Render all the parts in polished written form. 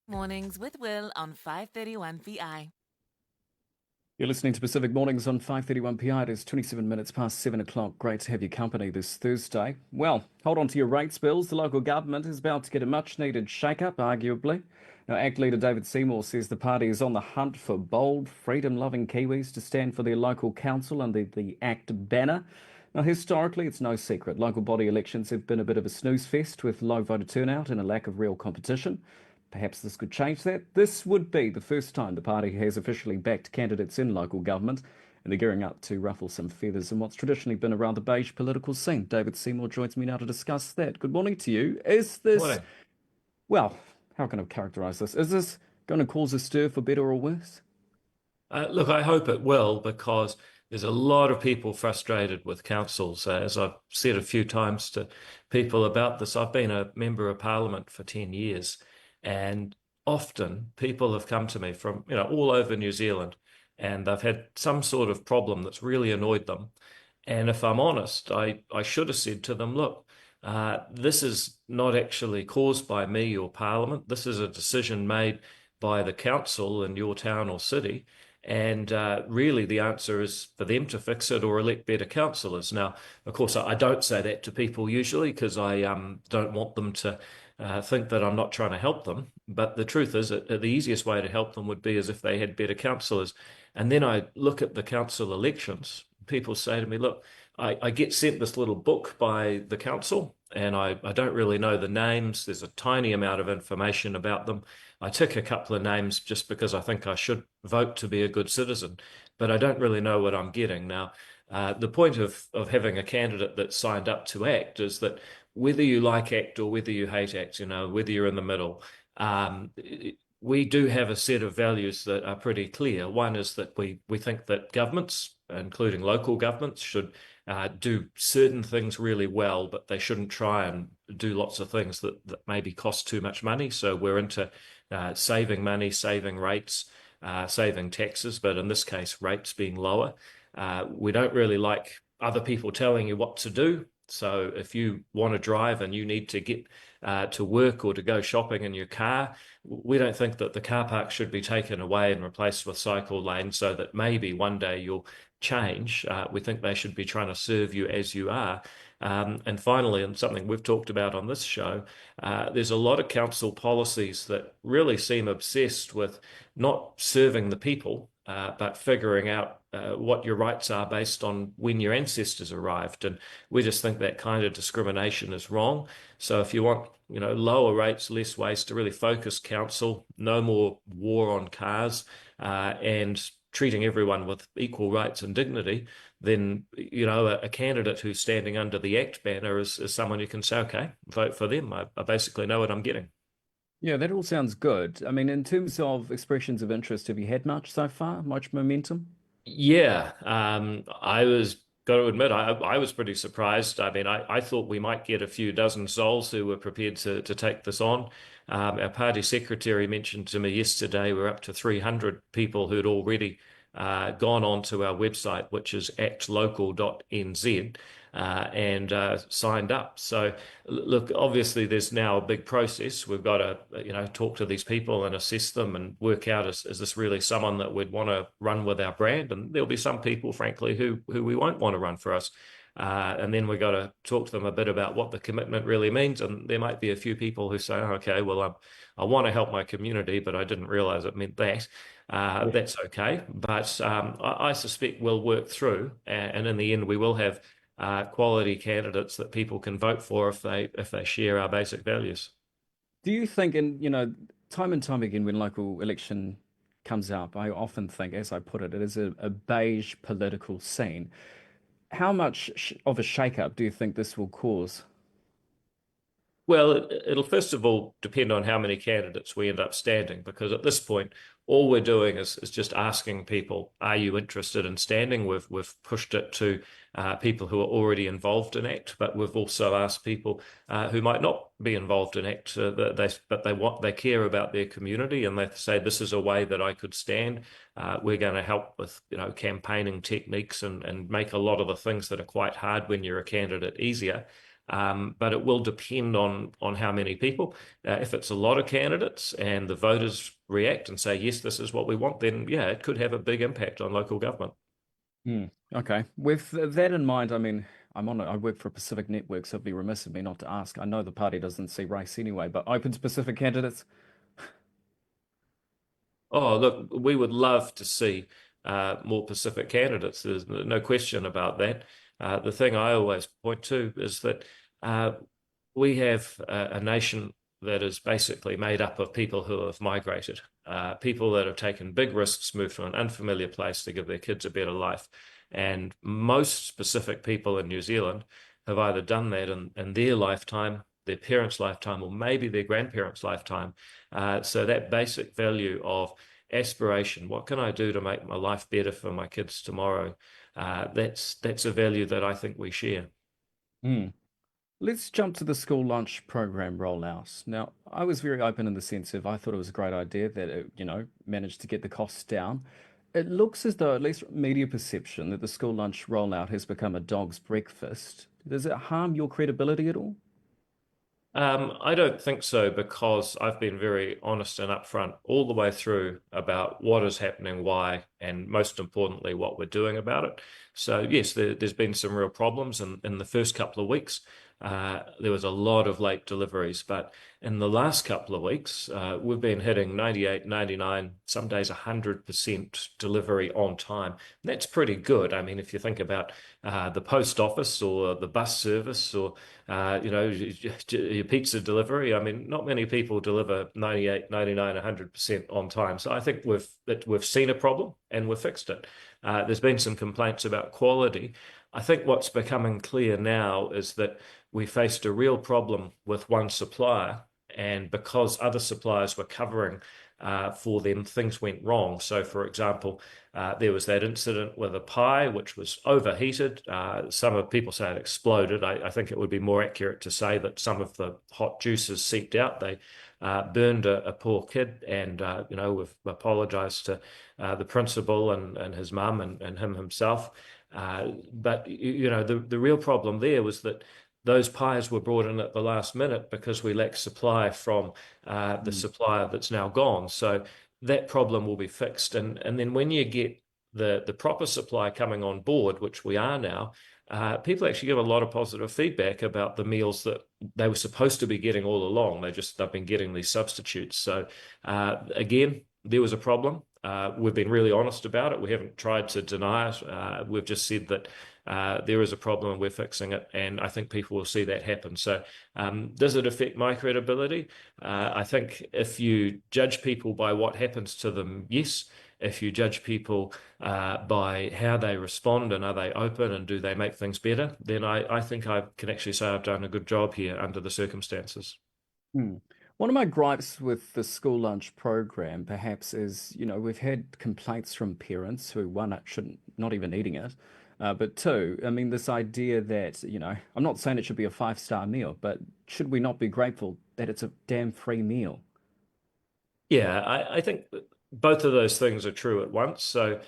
Mornings with Will on 531 PI. You're listening to Pacific Mornings on 531 PI. It is 27 minutes past 7 o'clock. Great to have your company this Thursday. Well, hold on to your rates bills. The local government is about to get a much-needed shake-up, arguably. Now, ACT leader David Seymour says the party is on the hunt for bold, freedom-loving Kiwis to stand for their local council under the ACT banner. Now, historically, it's no secret. Local body elections have been a bit of a snooze fest with low voter turnout and a lack of real competition. Perhaps this could change that. This would be the first time the party has officially backed candidates in local government, and they're gearing up to ruffle some feathers in what's traditionally been a rather beige political scene. David Seymour joins me now to discuss that. Good morning to you. Is this, Morning. well, how can I characterize this? Is this going to cause a stir for better or worse? Look, I hope it will because there's a lot of people frustrated with councils. As I've said a few times to people about this, I've been a member of parliament for 10 years, and often people have come to me from, all over New Zealand, and they've had some sort of problem that's really annoyed them. And if I'm honest, I should have said to them, look, this is not actually caused by me or Parliament. This is a decision made by the council in your town or city. And really, the answer is for them to fix it or elect better councillors. Now, of course, I don't say that to people usually because I don't want them to think that I'm not trying to help them. But the truth is that the easiest way to help them would be as if they had better councillors. And then I look at the council elections. People say to me, look, I get sent this little book by the council and I don't really know the names. There's a tiny amount of information about them. I tick a couple of names just because I think I should vote to be a good citizen, but I don't really know what I'm getting. Now, the point of having a candidate that's signed up to ACT is that whether you like ACT or whether you hate ACT, whether you're in the middle, um, we do have a set of values that are pretty clear. One is that we think that governments, including local governments, should do certain things really well, but they shouldn't try and do lots of things that maybe cost too much money. So we're into saving money, saving rates, saving taxes, but in this case, rates being lower. We don't really like other people telling you what to do. So if you want to drive and you need to get to work or to go shopping in your car, we don't think that the car park should be taken away and replaced with cycle lanes so that maybe one day you'll change. We think they should be trying to serve you as you are. And finally, and something we've talked about on this show, there's a lot of council policies that really seem obsessed with not serving the people, but figuring out what your rights are based on when your ancestors arrived. And we just think that kind of discrimination is wrong. So if you want, lower rates, less waste to really focus council, no more war on cars, and treating everyone with equal rights and dignity, then, a candidate who's standing under the ACT banner is someone you can say, okay, vote for them. I basically know what I'm getting. Yeah, that all sounds good. I mean, in terms of expressions of interest, have you had much so far? Much momentum? Yeah, I was got to admit, I was pretty surprised. I mean, I thought we might get a few dozen souls who were prepared to take this on. Our party secretary mentioned to me yesterday we're up to 300 people who'd already gone on to our website, which is actlocal.nz, and signed up. So, look, obviously, there's now a big process. We've got to, talk to these people and assess them and work out is this really someone that we'd want to run with our brand? And there'll be some people, frankly, who we won't want to run for us. And then we've got to talk to them a bit about what the commitment really means. And there might be a few people who say, oh, okay, well, I want to help my community, but I didn't realize it meant that. That's okay. But I suspect we'll work through. And in the end, we will have quality candidates that people can vote for if they share our basic values. Do you think, and time and time again, when local election comes up, I often think, as I put it, it is a beige political scene. How much of a shake-up do you think this will cause? Well, it'll first of all depend on how many candidates we end up standing, because at this point, all we're doing is just asking people, are you interested in standing? We've pushed it to people who are already involved in ACT, but we've also asked people who might not be involved in ACT, they care about their community and they say this is a way that I could stand. We're going to help with campaigning techniques and make a lot of the things that are quite hard when you're a candidate easier. But it will depend on how many people. If it's a lot of candidates and the voters react and say, yes, this is what we want, then yeah, it could have a big impact on local government. Okay. With that in mind, I mean, I work for a Pacific network, so it'd be remiss of me not to ask. I know the party doesn't see race anyway, but open to Pacific candidates? Oh, look, we would love to see more Pacific candidates. There's no question about that. The thing I always point to is that uh, we have a nation that is basically made up of people who have migrated, people that have taken big risks, moved to an unfamiliar place to give their kids a better life. And most Pacific people in New Zealand have either done that in their lifetime, their parents' lifetime, or maybe their grandparents' lifetime. So that basic value of aspiration, what can I do to make my life better for my kids tomorrow? That's a value that I think we share. Hmm. Let's jump to the school lunch program rollout. Now, I was very open in the sense of I thought it was a great idea that it, managed to get the costs down. It looks as though, at least media perception, that the school lunch rollout has become a dog's breakfast. Does it harm your credibility at all? I don't think so because I've been very honest and upfront all the way through about what is happening, why, and most importantly, what we're doing about it. So, yes, there's been some real problems in the first couple of weeks. There was a lot of late deliveries, but in the last couple of weeks, we've been hitting 98, 99, some days 100% delivery on time. And that's pretty good. I mean, if you think about the post office or the bus service or your pizza delivery. I mean, not many people deliver 98, 99, 100% on time. So I think we've seen a problem and we've fixed it. There's been some complaints about quality. I think what's becoming clear now is that we faced a real problem with one supplier, and because other suppliers were covering for them, things went wrong. So, for example, there was that incident with a pie which was overheated. Some of people say it exploded. I think it would be more accurate to say that some of the hot juices seeped out. They burned a poor kid, and we've apologised to the principal and his mum and him himself. But the real problem there was that those pies were brought in at the last minute because we lack supply from the supplier that's now gone. So that problem will be fixed. And then when you get the proper supply coming on board, which we are now, people actually give a lot of positive feedback about the meals that they were supposed to be getting all along. They've been getting these substitutes. So again, there was a problem. We've been really honest about it. We haven't tried to deny it. We've just said that there is a problem and we're fixing it. And I think people will see that happen. So does it affect my credibility? I think if you judge people by what happens to them, yes. If you judge people by how they respond and are they open and do they make things better, then I think I can actually say I've done a good job here under the circumstances. Hmm. One of my gripes with the school lunch program, perhaps, is, we've had complaints from parents who, one, shouldn't not even eating it, but two, I mean, this idea that, I'm not saying it should be a five-star meal, but should we not be grateful that it's a damn free meal? Yeah, I think both of those things are true at once. So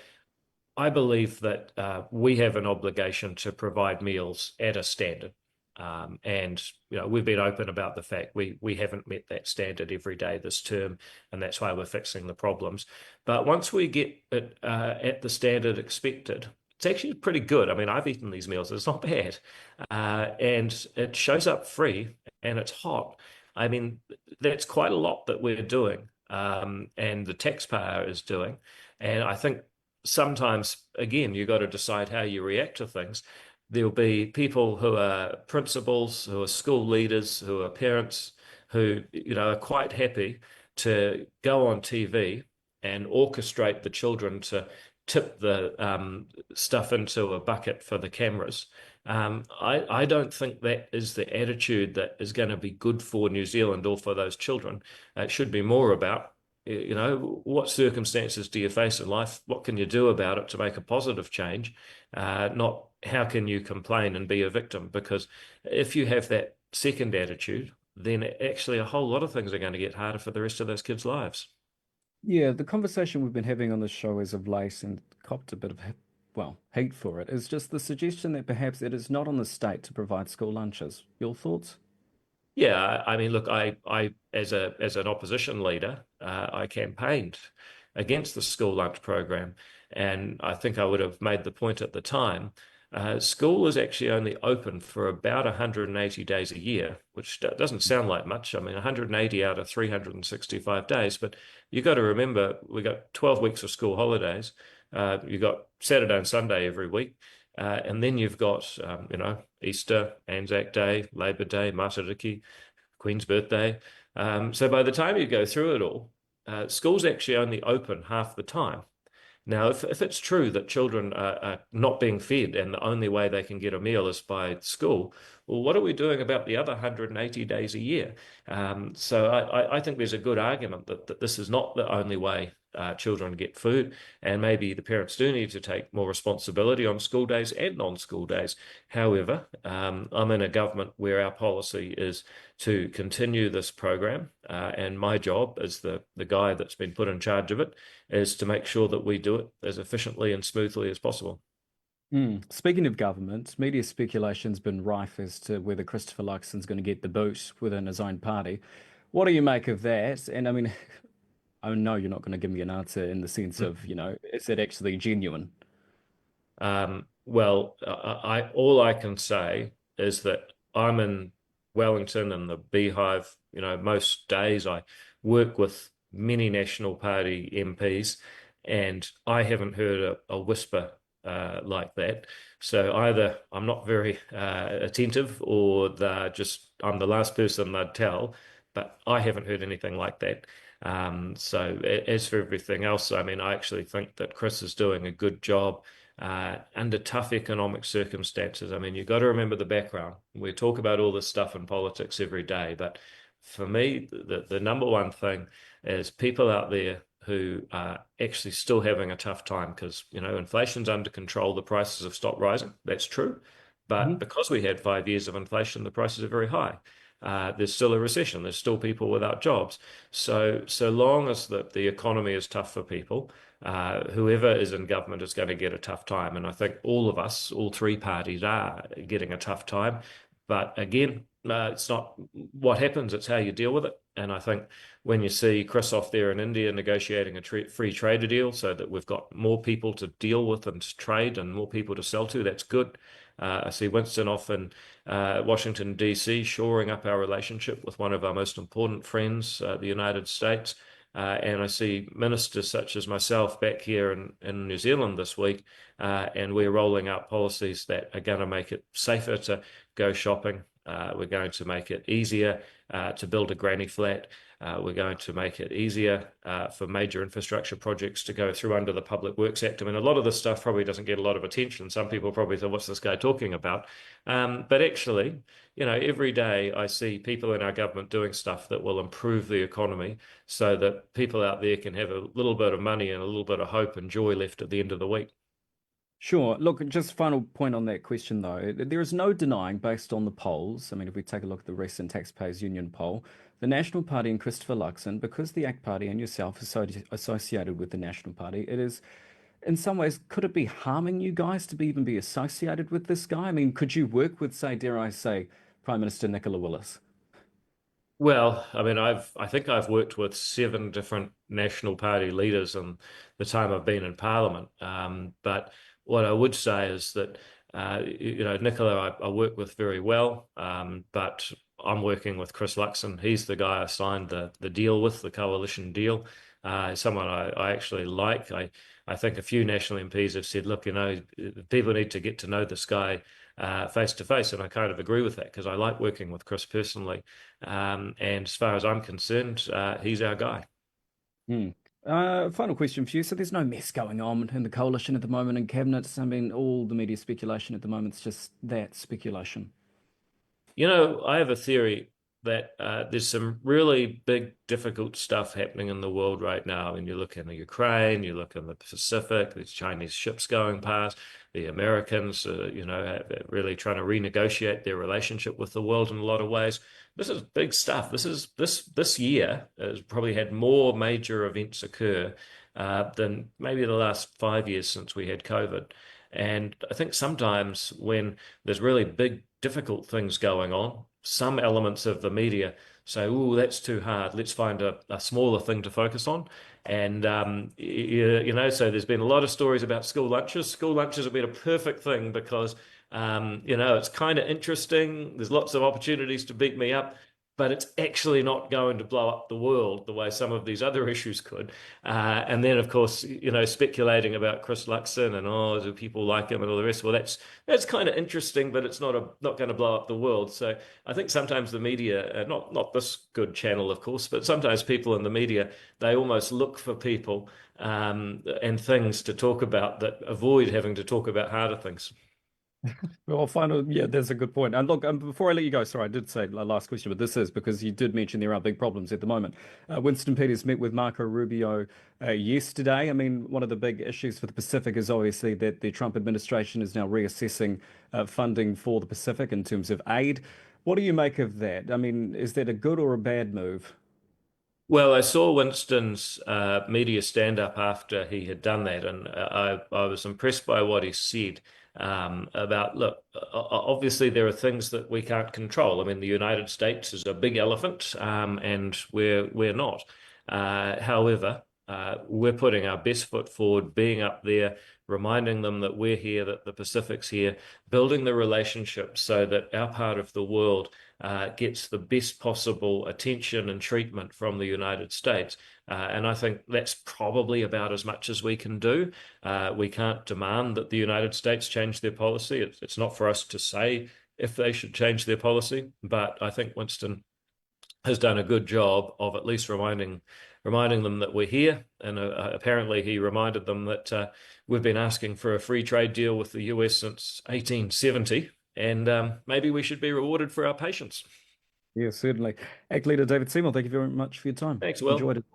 I believe that we have an obligation to provide meals at a standard. And we've been open about the fact we haven't met that standard every day this term, and that's why we're fixing the problems. But once we get it at the standard expected, it's actually pretty good. I mean, I've eaten these meals; it's not bad, and it shows up free and it's hot. I mean, that's quite a lot that we're doing, and the taxpayer is doing. And I think sometimes, again, you've got to decide how you react to things. There'll be people who are principals, who are school leaders, who are parents, who are quite happy to go on TV and orchestrate the children to tip the stuff into a bucket for the cameras. I don't think that is the attitude that is going to be good for New Zealand or for those children. It should be more about what circumstances do you face in life? What can you do about it to make a positive change? Not how can you complain and be a victim? Because if you have that second attitude, then actually a whole lot of things are going to get harder for the rest of those kids' lives. Yeah, the conversation we've been having on the show as of late and copped a bit of well, heat for it is just the suggestion that perhaps it is not on the state to provide school lunches. Your thoughts? Yeah, I mean, look, I as an opposition leader, I campaigned against the school lunch program, and I think I would have made the point at the time. School is actually only open for about 180 days a year, which doesn't sound like much. I mean, 180 out of 365 days, but you got to remember we got 12 weeks of school holidays. You got Saturday and Sunday every week. And then you've got, Easter, Anzac Day, Labor Day, Matariki, Queen's birthday. So by the time you go through it all, school's actually only open half the time. Now, if it's true that children are not being fed and the only way they can get a meal is by school, well, what are we doing about the other 180 days a year? So I think there's a good argument that this is not the only way children get food, and maybe the parents do need to take more responsibility on school days and non-school days. However, I'm in a government where our policy is to continue this program, and my job as the guy that's been put in charge of it is to make sure that we do it as efficiently and smoothly as possible. Speaking of government, media speculation's been rife as to whether Christopher Luxon's going to get the boot within his own party. What do you make of that? And I mean, I know you're not going to give me an answer in the sense of, is it actually genuine? Well, all I can say is that I'm in Wellington and the Beehive. Most days I work with many National Party MPs, and I haven't heard a whisper like that. So either I'm not very attentive, or I'm the last person they'd tell, but I haven't heard anything like that. So as for everything else, I mean, I actually think that Chris is doing a good job under tough economic circumstances. I mean, you've got to remember the background. We talk about all this stuff in politics every day, but for me, the number one thing is people out there who are actually still having a tough time because, inflation's under control, the prices have stopped rising. That's true. But because we had 5 years of inflation, the prices are very high. There's still a recession. There's still people without jobs. So long as the economy is tough for people, whoever is in government is going to get a tough time. And I think all of us, all three parties, are getting a tough time. But again, it's not what happens, it's how you deal with it. And I think when you see Chris off there in India negotiating a free trade deal so that we've got more people to deal with and to trade and more people to sell to, that's good. I see Winston off in Washington, D.C., shoring up our relationship with one of our most important friends, the United States. And I see ministers such as myself back here in New Zealand this week, and we're rolling out policies that are going to make it safer to go shopping. We're going to make it easier to build a granny flat. We're going to make it easier for major infrastructure projects to go through under the Public Works Act. I mean, a lot of this stuff probably doesn't get a lot of attention. Some people probably say, what's this guy talking about? But actually, every day I see people in our government doing stuff that will improve the economy so that people out there can have a little bit of money and a little bit of hope and joy left at the end of the week. Sure. Look, just final point on that question, though. There is no denying, based on the polls, I mean, if we take a look at the recent Taxpayers Union poll, the National Party and Christopher Luxon, because the ACT Party and yourself are associated with the National Party, it is, in some ways, could it be harming you guys to even be associated with this guy? I mean, could you work with, say, dare I say, Prime Minister Nicola Willis? Well, I mean, I think I've worked with 7 different National Party leaders in the time I've been in Parliament. But what I would say is that, Nicola, I work with very well, but I'm working with Chris Luxon. He's the guy I signed the deal with, the coalition deal. Someone I actually like. I think a few national MPs have said, look, people need to get to know this guy face to face, and I kind of agree with that because I like working with Chris personally. And as far as I'm concerned, he's our guy. Final question for you. So there's no mess going on in the coalition at the moment in cabinets. I mean, all the media speculation at the moment is just that speculation. I have a theory that there's some really big, difficult stuff happening in the world right now. And you look in the Ukraine, you look in the Pacific, there's Chinese ships going past, the Americans, really trying to renegotiate their relationship with the world in a lot of ways. This is big stuff. This year has probably had more major events occur than maybe the last 5 years since we had COVID. And I think sometimes when there's really big, difficult things going on, some elements of the media say, "Oh, that's too hard. Let's find a smaller thing to focus on." And so there's been a lot of stories about school lunches. School lunches have been a perfect thing because it's kind of interesting. There's lots of opportunities to beat me up, but it's actually not going to blow up the world the way some of these other issues could. And then, of course, speculating about Chris Luxon and do people like him and all the rest. Well, that's kind of interesting, but it's not going to blow up the world. So I think sometimes the media, not this good channel, of course, but sometimes people in the media, they almost look for people and things to talk about that avoid having to talk about harder things. Well, final, yeah, that's a good point. And look, before I let you go, sorry, I did say the last question, but this is because you did mention there are big problems at the moment. Winston Peters met with Marco Rubio yesterday. I mean, one of the big issues for the Pacific is obviously that the Trump administration is now reassessing funding for the Pacific in terms of aid. What do you make of that? I mean, is that a good or a bad move? Well, I saw Winston's media stand up after he had done that, and I was impressed by what he said about, look, obviously there are things that we can't control. I mean, the United States is a big elephant, and we're not. However, we're putting our best foot forward, being up there, reminding them that we're here, that the Pacific's here, building the relationship so that our part of the world gets the best possible attention and treatment from the United States. And I think that's probably about as much as we can do. We can't demand that the United States change their policy. It's not for us to say if they should change their policy, but I think Winston has done a good job of at least reminding them that we're here. And apparently he reminded them that we've been asking for a free trade deal with the US since 1870. And maybe we should be rewarded for our patience. Yeah, certainly. ACT Leader David Seymour, thank you very much for your time. Thanks, Will. Enjoyed it.